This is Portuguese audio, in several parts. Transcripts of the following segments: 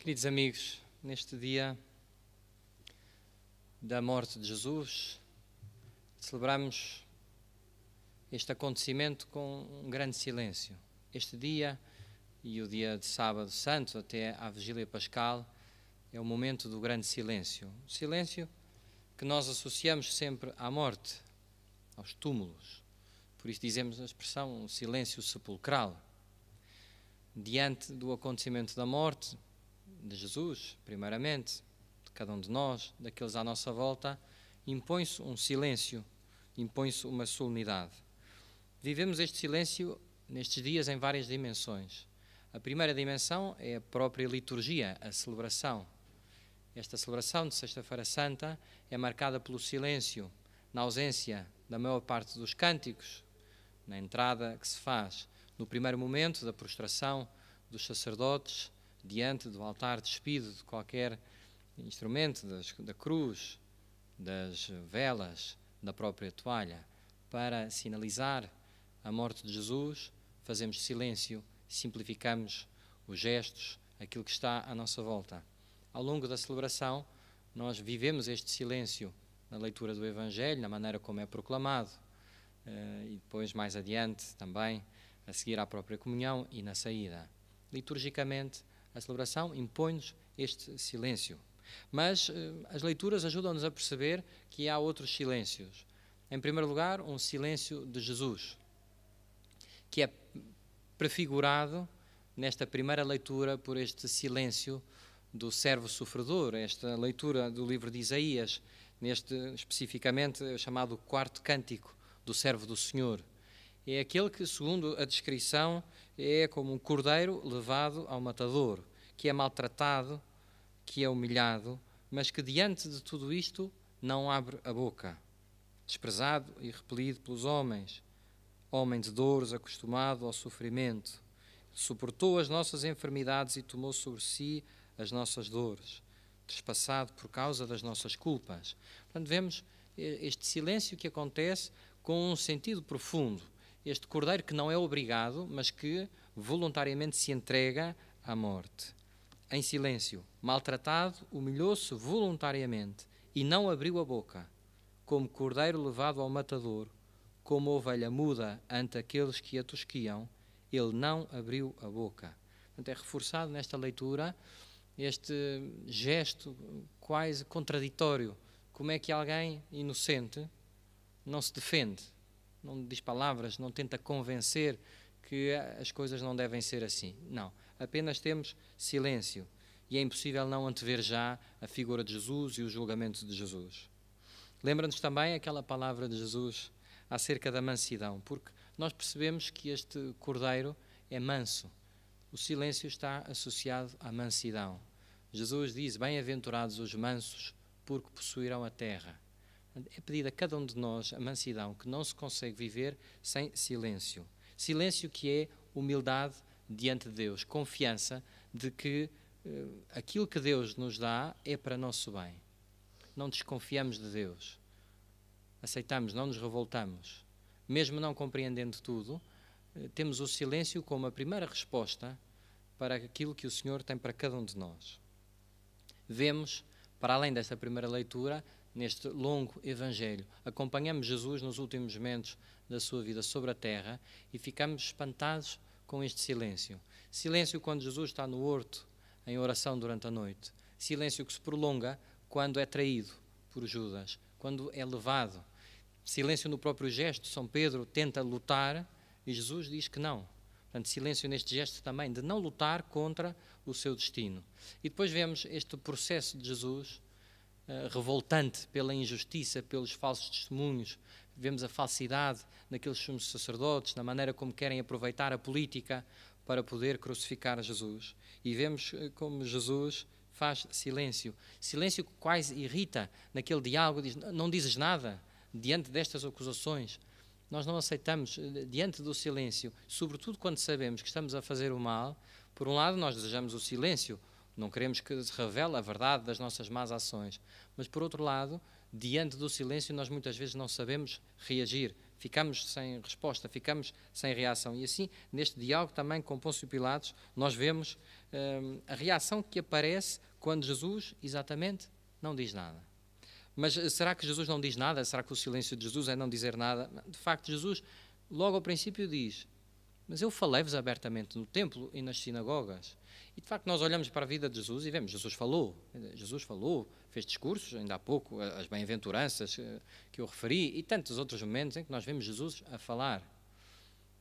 Queridos amigos, neste dia da morte de Jesus, celebramos este acontecimento com um grande silêncio. Este dia e o dia de Sábado Santo, até à Vigília Pascal, é o momento do grande silêncio. O silêncio que nós associamos sempre à morte, aos túmulos. Por isso dizemos a expressão um silêncio sepulcral. Diante do acontecimento da morte de Jesus, primeiramente, de cada um de nós, daqueles à nossa volta, impõe-se um silêncio, impõe-se uma solenidade. Vivemos este silêncio nestes dias em várias dimensões. A primeira dimensão é a própria liturgia, a celebração. Esta celebração de Sexta-feira Santa é marcada pelo silêncio, na ausência da maior parte dos cânticos, na entrada que se faz no primeiro momento da prostração dos sacerdotes, diante do altar despido de qualquer instrumento, da cruz, das velas, da própria toalha. Para sinalizar a morte de Jesus, fazemos silêncio, simplificamos os gestos, aquilo que está à nossa volta. Ao longo da celebração, nós vivemos este silêncio na leitura do Evangelho, na maneira como é proclamado, e depois, mais adiante, também, a seguir à própria comunhão e na saída. Liturgicamente, a celebração impõe-nos este silêncio. Mas as leituras ajudam-nos a perceber que há outros silêncios. Em primeiro lugar, um silêncio de Jesus, que é prefigurado nesta primeira leitura por este silêncio do servo sofredor, esta leitura do livro de Isaías, neste especificamente chamado quarto cântico do servo do Senhor. É aquele que, segundo a descrição, é como um cordeiro levado ao matador, que é maltratado, que é humilhado, mas que diante de tudo isto não abre a boca. Desprezado e repelido pelos homens, homem de dores, acostumado ao sofrimento, suportou as nossas enfermidades e tomou sobre si as nossas dores, trespassado por causa das nossas culpas. Portanto, vemos este silêncio que acontece com um sentido profundo. Este cordeiro que não é obrigado, mas que voluntariamente se entrega à morte. Em silêncio, maltratado, humilhou-se voluntariamente e não abriu a boca. Como cordeiro levado ao matador, como ovelha muda ante aqueles que a tosquiam, ele não abriu a boca. Portanto, é reforçado nesta leitura este gesto quase contraditório. Como é que alguém inocente não se defende, não diz palavras, não tenta convencer que as coisas não devem ser assim? Não, apenas temos silêncio e é impossível não antever já a figura de Jesus e o julgamento de Jesus. Lembra-nos também aquela palavra de Jesus acerca da mansidão, porque nós percebemos que este cordeiro é manso. O silêncio está associado à mansidão. Jesus diz: bem-aventurados os mansos, porque possuirão a terra. É pedido a cada um de nós a mansidão, que não se consegue viver sem silêncio. Silêncio que é humildade diante de Deus, confiança de que aquilo que Deus nos dá é para nosso bem. Não desconfiamos de Deus. Aceitamos, não nos revoltamos. Mesmo não compreendendo tudo, temos o silêncio como a primeira resposta para aquilo que o Senhor tem para cada um de nós. Vemos, para além desta primeira leitura, neste longo Evangelho, acompanhamos Jesus nos últimos momentos da sua vida sobre a terra e ficamos espantados com este silêncio. Silêncio quando Jesus está no horto, em oração durante a noite. Silêncio que se prolonga quando é traído por Judas, quando é levado. Silêncio no próprio gesto. São Pedro tenta lutar e Jesus diz que não. Portanto, silêncio neste gesto também de não lutar contra o seu destino. E depois vemos este processo de Jesus revoltante pela injustiça, pelos falsos testemunhos. Vemos a falsidade naqueles sumos sacerdotes, na maneira como querem aproveitar a política para poder crucificar Jesus. E vemos como Jesus faz silêncio. Silêncio que quase irrita naquele diálogo, diz: não dizes nada diante destas acusações. Nós não aceitamos diante do silêncio, sobretudo quando sabemos que estamos a fazer o mal. Por um lado, nós desejamos o silêncio, não queremos que se revele a verdade das nossas más ações. Mas, por outro lado, diante do silêncio, nós muitas vezes não sabemos reagir, ficamos sem resposta, ficamos sem reação. E assim, neste diálogo também com Pôncio Pilatos, nós vemos a reação que aparece quando Jesus, exatamente, não diz nada. Mas será que Jesus não diz nada? Será que o silêncio de Jesus é não dizer nada? De facto, Jesus, logo ao princípio, diz: mas eu falei-vos abertamente no templo e nas sinagogas. E de facto nós olhamos para a vida de Jesus e vemos, Jesus falou, fez discursos, ainda há pouco, as bem-aventuranças que eu referi, e tantos outros momentos em que nós vemos Jesus a falar.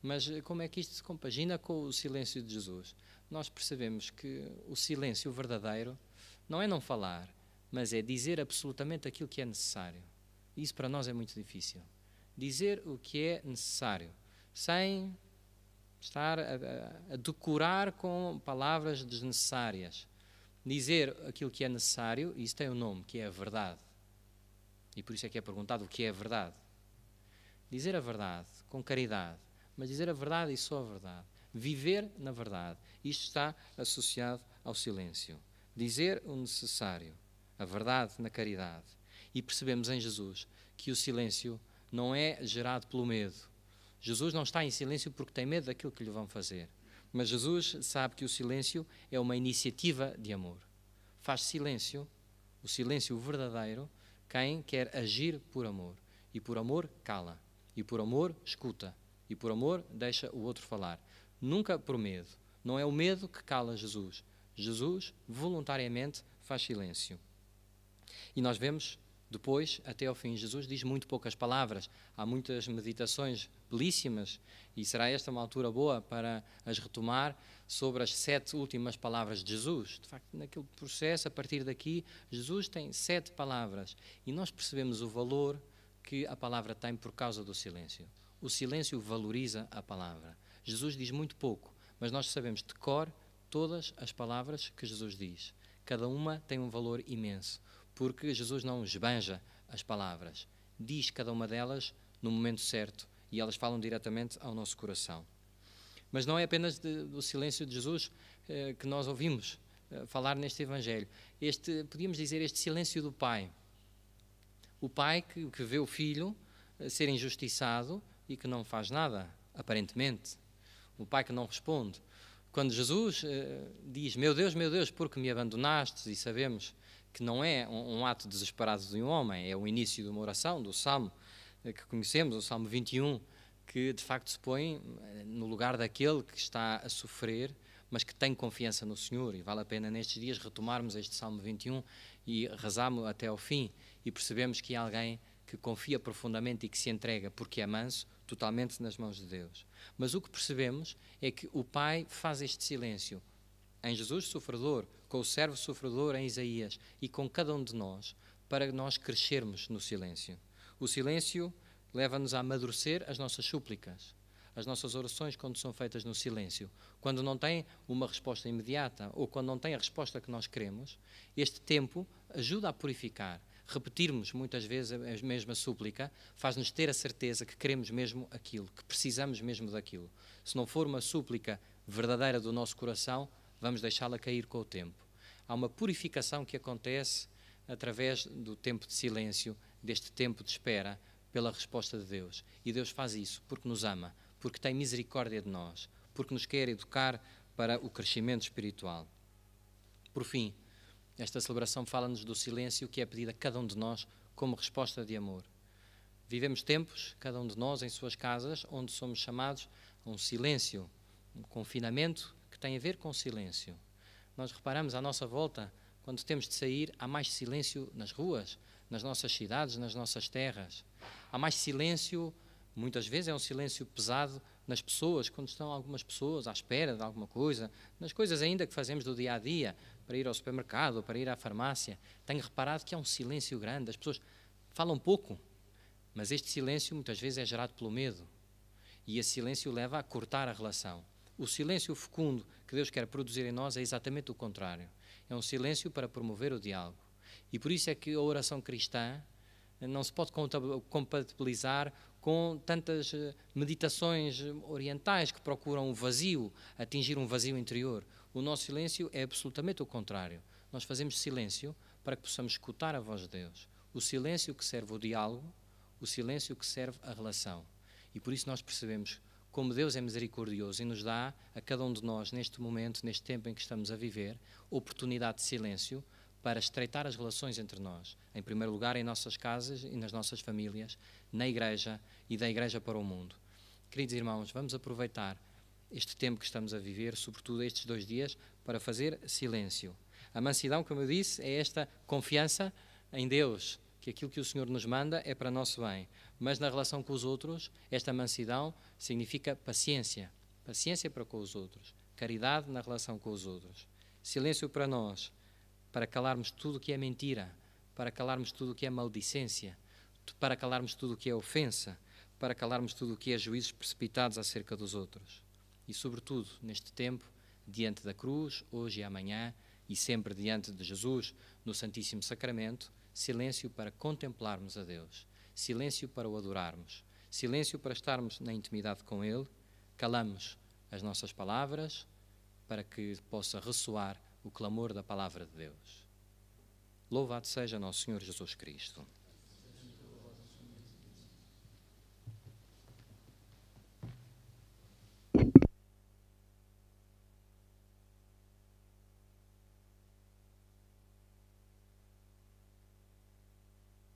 Mas como é que isto se compagina com o silêncio de Jesus? Nós percebemos que o silêncio verdadeiro não é não falar, mas é dizer absolutamente aquilo que é necessário. E isso para nós é muito difícil. Dizer o que é necessário, sem estar a decorar com palavras desnecessárias. Dizer aquilo que é necessário, e isso tem um nome, que é a verdade. E por isso é que é perguntado o que é a verdade. Dizer a verdade com caridade, mas dizer a verdade e só a verdade. Viver na verdade. Isto está associado ao silêncio. Dizer o necessário, a verdade na caridade. E percebemos em Jesus que o silêncio não é gerado pelo medo. Jesus não está em silêncio porque tem medo daquilo que lhe vão fazer. Mas Jesus sabe que o silêncio é uma iniciativa de amor. Faz silêncio, o silêncio verdadeiro, quem quer agir por amor. E por amor cala. E por amor escuta. E por amor deixa o outro falar. Nunca por medo. Não é o medo que cala Jesus. Jesus voluntariamente faz silêncio. E nós vemos depois, até ao fim, Jesus diz muito poucas palavras. Há muitas meditações belíssimas e será esta uma altura boa para as retomar sobre as 7 últimas palavras de Jesus. De facto, naquele processo, a partir daqui, Jesus tem 7 palavras e nós percebemos o valor que a palavra tem por causa do silêncio. O silêncio valoriza a palavra. Jesus diz muito pouco, mas nós sabemos de cor todas as palavras que Jesus diz. Cada uma tem um valor imenso. Porque Jesus não esbanja as palavras, diz cada uma delas no momento certo e elas falam diretamente ao nosso coração. Mas não é apenas do silêncio de Jesus que nós ouvimos falar neste Evangelho. Podíamos dizer, este silêncio do Pai. O Pai que vê o Filho ser injustiçado e que não faz nada, aparentemente. O Pai que não responde. Quando Jesus diz, meu Deus, por que me abandonastes? E sabemos que não é um ato desesperado de um homem, é o início de uma oração, do Salmo que conhecemos, o Salmo 21, que de facto se põe no lugar daquele que está a sofrer, mas que tem confiança no Senhor. E vale a pena nestes dias retomarmos este Salmo 21 e rezarmos até ao fim e percebemos que há alguém que confia profundamente e que se entrega, porque é manso, totalmente nas mãos de Deus. Mas o que percebemos é que o Pai faz este silêncio em Jesus sofredor, com o servo sofredor em Isaías e com cada um de nós, para nós crescermos no silêncio. O silêncio leva-nos a amadurecer as nossas súplicas, as nossas orações quando são feitas no silêncio. Quando não tem uma resposta imediata ou quando não tem a resposta que nós queremos, este tempo ajuda a purificar. Repetirmos muitas vezes a mesma súplica faz-nos ter a certeza que queremos mesmo aquilo, que precisamos mesmo daquilo. Se não for uma súplica verdadeira do nosso coração, vamos deixá-la cair com o tempo. Há uma purificação que acontece através do tempo de silêncio, deste tempo de espera pela resposta de Deus. E Deus faz isso porque nos ama, porque tem misericórdia de nós, porque nos quer educar para o crescimento espiritual. Por fim, esta celebração fala-nos do silêncio que é pedido a cada um de nós como resposta de amor. Vivemos tempos, cada um de nós em suas casas, onde somos chamados a um silêncio, um confinamento que tem a ver com silêncio. Nós reparamos à nossa volta, quando temos de sair, há mais silêncio nas ruas, nas nossas cidades, nas nossas terras. Há mais silêncio, muitas vezes é um silêncio pesado nas pessoas, quando estão algumas pessoas à espera de alguma coisa, nas coisas ainda que fazemos do dia a dia, para ir ao supermercado, para ir à farmácia. Tenho reparado que há um silêncio grande, as pessoas falam pouco, mas este silêncio muitas vezes é gerado pelo medo. E esse silêncio leva a cortar a relação. O silêncio fecundo que Deus quer produzir em nós é exatamente o contrário. É um silêncio para promover o diálogo. E por isso é que a oração cristã não se pode compatibilizar com tantas meditações orientais que procuram o vazio, atingir um vazio interior. O nosso silêncio é absolutamente o contrário. Nós fazemos silêncio para que possamos escutar a voz de Deus. O silêncio que serve o diálogo, o silêncio que serve a relação. E por isso nós percebemos como Deus é misericordioso e nos dá, a cada um de nós, neste momento, neste tempo em que estamos a viver, oportunidade de silêncio para estreitar as relações entre nós. Em primeiro lugar, em nossas casas e nas nossas famílias, na Igreja e da Igreja para o mundo. Queridos irmãos, vamos aproveitar este tempo que estamos a viver, sobretudo estes 2 dias, para fazer silêncio. A mansidão, como eu disse, é esta confiança em Deus, que aquilo que o Senhor nos manda é para nosso bem. Mas na relação com os outros, esta mansidão significa paciência. Paciência para com os outros. Caridade na relação com os outros. Silêncio para nós, para calarmos tudo o que é mentira, para calarmos tudo o que é maldicência, para calarmos tudo o que é ofensa, para calarmos tudo o que é juízos precipitados acerca dos outros. E, sobretudo, neste tempo, diante da cruz, hoje e amanhã, e sempre diante de Jesus, no Santíssimo Sacramento, silêncio para contemplarmos a Deus, silêncio para o adorarmos, silêncio para estarmos na intimidade com Ele, calamos as nossas palavras para que possa ressoar o clamor da palavra de Deus. Louvado seja nosso Senhor Jesus Cristo.